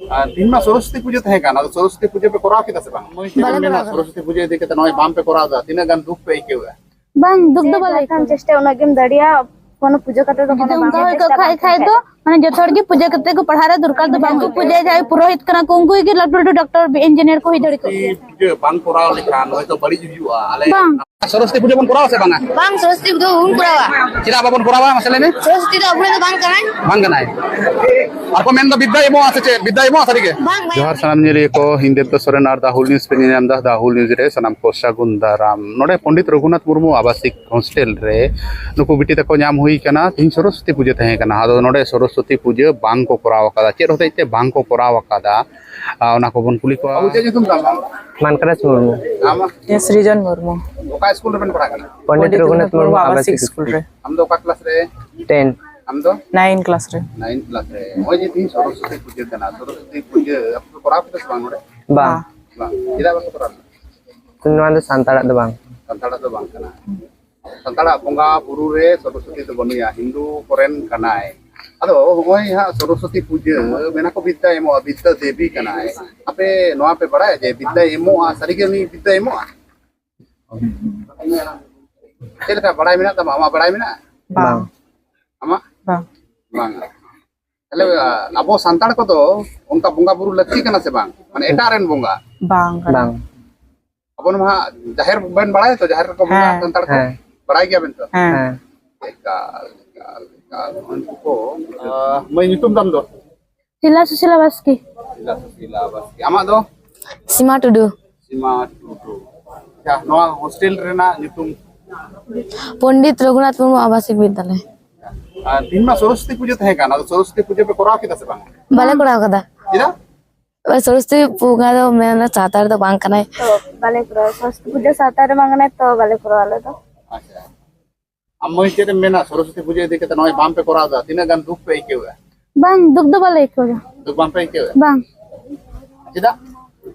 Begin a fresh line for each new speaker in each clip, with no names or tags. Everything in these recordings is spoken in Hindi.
दिन में सरस्वती पूजा तहे काना तो सरस्वती पूजा पे कराव किता से बांग सरस्वती पूजा इदी केते नय बाम पे कराव दा तिना गान दुख पे आइकेवा
बांग दुख दो बाले हम चेष्टा उना गेम दड़िया कोनो पूजा करते तो कोनो बांग खाई खाई दो माने जो थोड़ी पूजा करते को पढ़ारा दुर्गा तो बांग को पूजा जाय पुरोहित कना को उनको के लटू डॉक्टर इंजीनियर को ही दड़ी को
पूजा बांग कराव लेखान होय तो बड़ी जुआ आले सरस्वती पूजा बन कराव से बांगा
बांग सरस्वती तो उन करावा
चिरा बाबन करावा मसले में
सरस्वती तो अपने तो बांग
कराय और को मेन द विद्या एमो आसे चे विद्या एमो आसे के जोहार सलाम नेली को हिंदेब तो सोरेन आर द होल न्यूज़ पे नाम द होल न्यूज़ रे सनाम को सागुन दाराम नोडे पंडित रघुनाथ मुर्मू आवासिक हॉस्टल रे नुको बिटी तको नाम हुई कना तीन सरस्वती पूजा तहे कना आदो नोडे सरस्वती पूजा बांग को कराव कदा चे होते ते बांग को कराव कदा ओना को बन कुली को पूजा जे तुम दाम
मानकराज मुर्मू
आमा
ये सृजन मुर्मू
ओका स्कूल रे पढ़ा कना
पंडित रघुनाथ मुर्मू आवासिक स्कूल रे
हम दो का क्लास रे
10
हम दो
9 क्लास रे
9 क्लास रे ओय जे तीन सरस्वती पूजा कना सरस्वती पूजा आपको कराव किता से बांग रे
बा
चिरा बन कराव
तुनवा दो सांताड़ा दो बांग
संताड़ा तो बांग कना संताड़ा बोंगा बुरु रे सरस्वती तो बनुया हिंदू कोरेन कनाय अदो होय हा सरस्वती पूजा मेना को विद्या एमो विद्या देवी कनाय आपे नोआ पे बड़ा है जे विद्या एमो सरीगे नी विद्या एमो चलका बड़ा मिना त मामा बड़ा मिना
बांग
आमा
बांग
बांग तले अबो संताड़ को तो उनका बोंगा बुरु लक्ति कना से बांग माने एटारेन बोंगा
बांग बांग
अपन मा जाहिर बन बड़ा है तो जाहिर को बोंगा संताड़ को बड़ा गया बन तो
हां
मैं नितुम दम दो
सिला सुशीला बास्की
आमा दो
सीमा टुडू
क्या नोआ हॉस्टल रेना नितुम
पंडित रघुनाथ मुर्मू आवासिक विद्यालय
दिन में सरस्वती पूजा तहे काना तो सरस्वती पूजा पे कराव किता से बांग
बाले कराव कदा
चिरा
सरस्वती पूजा तो मेना सातार तो बांग कनाय तो बाले कराव सरस्वती पूजा सातार मांगने तो बाले कराव आले तो
अच्छा अम्मा चेरे मेना सरस्वती पूजा इदी केते नय बाम पे कराव दा तिना गान दुख पे आइकेवा
बांग दुख दो बाले को
दुख बाम पे आइकेवा
बांग
चिदा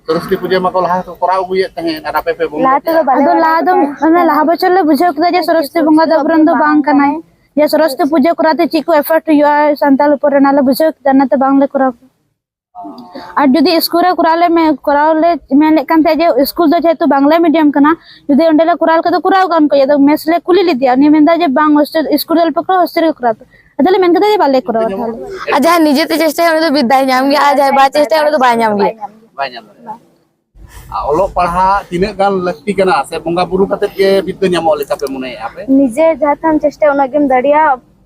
सरस्वती पूजा में को लहा तो कराव गुये तहे ना पे बोल
ला तो बाले ला दो माने लहा बचल ले बुझे कदा जे सरस्वती बंगा दबरन दो बांग कनाय जे सरस्वती पूजा कराते चिको एफर्ट युआ संताल ऊपर नाले बुझे कदा तो बांग ले कराव और जदी स्कूल रे कराले में करावले में लेकन ते जे स्कूल दो जेतु बांग्ला मीडियम कना जदी ओंडेला कराल का तो कराव गान को ये मेसले कुली लिदिया नि मेंदा जे बांग हॉस्टल स्कूल रे पकड़ हॉस्टल करात अदले मेन कदा जे बाले कराव थाले आ निजे ते चेष्टा उन तो विद्या नाम गया आ जाए बा चेष्टा उन तो बाय नाम गया
ओलो पढ़ा तिने गान लगती कना से बोंगा बुरु कते के विद्या न्यामो लेका पे मुने आपे
निजे जाथाम चेष्टा उन गेम दड़िया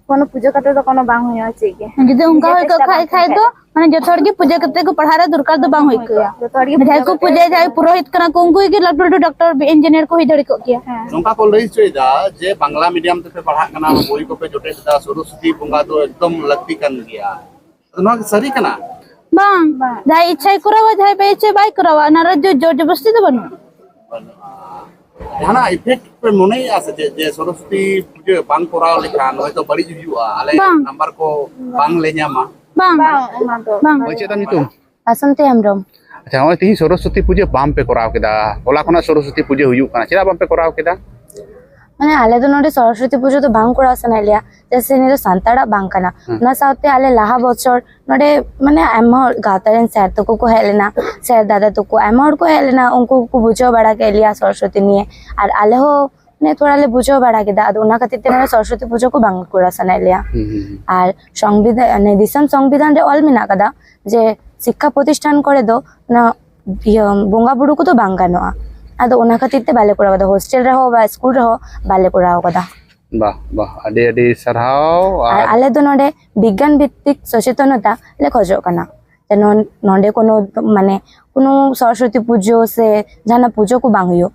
कोनो पूजा करते तो कोनो बांग होय छै के जदी उनका होय को खाई खाई दो माने जो थोड़ी पूजा करते को पढ़ारा दुर्गा तो बांग होय के जो थोड़ी जाय को पूजा जाय पुरोहित कना को उनको के लटू डॉक्टर इंजीनियर को ही दड़ी को किया
उनका को लई चोइदा जे बांग्ला मीडियम ते पढ़ा कना बोई को पे जोटे दा सरस्वती बोंगा तो एकदम लगती कन गया तो ना सरी कना
बांग जाय इच्छा करावा जाय पे इच्छा बाय करावा ना जो जबरदस्ती तो बनो
हाना इफेक्ट पे मुने आसे जे सरस्वती पूजा बांग कराव लेखान होय तो बड़ी जुआ आले नंबर को बांग ले न्यामा
बांग बांग
ओय चेता नितुम
असंते हमरम
अच्छा होय ती सरस्वती पूजा बाम पे कराव केदा होला कोना सरस्वती पूजा हुयु कना चेदा बाम पे कराव केदा
माने आले तो नोडे सरस्वती पूजा तो बांग कोड़ा सनालिया जैसे ने तो संताड़ा बांग कना ना साथे आले लाहा बचर नोडे माने एम गातारन सर तो को हेलेना सर दादा तो को एम को हेलेना उनको को बुझो बड़ा के लिया सरस्वती निये और आले हो ने थोड़ा ले बुझो बड़ा के दा ओना खातिर ते ने सरस्वती पूजा को बांग कोड़ा सनालिया और संविधान ने दिसम संविधान रे ऑल मिना कदा जे शिक्षा प्रतिष्ठान करे दो ना बोंगा बुडू को तो बांग गानोआ अदो ओना खातिर ते बाले कोड़ा कदा हॉस्टल रे हो बा स्कूल रे हो बाले कोड़ा कदा
वाह वाह अडे अडे सरहाव
आले तो नोडे विज्ञान भित्तिक सचेतनता ले खोजो कना नोडे कोनो माने कोनो सरस्वती पूजो से जाना पूजो को बांगियो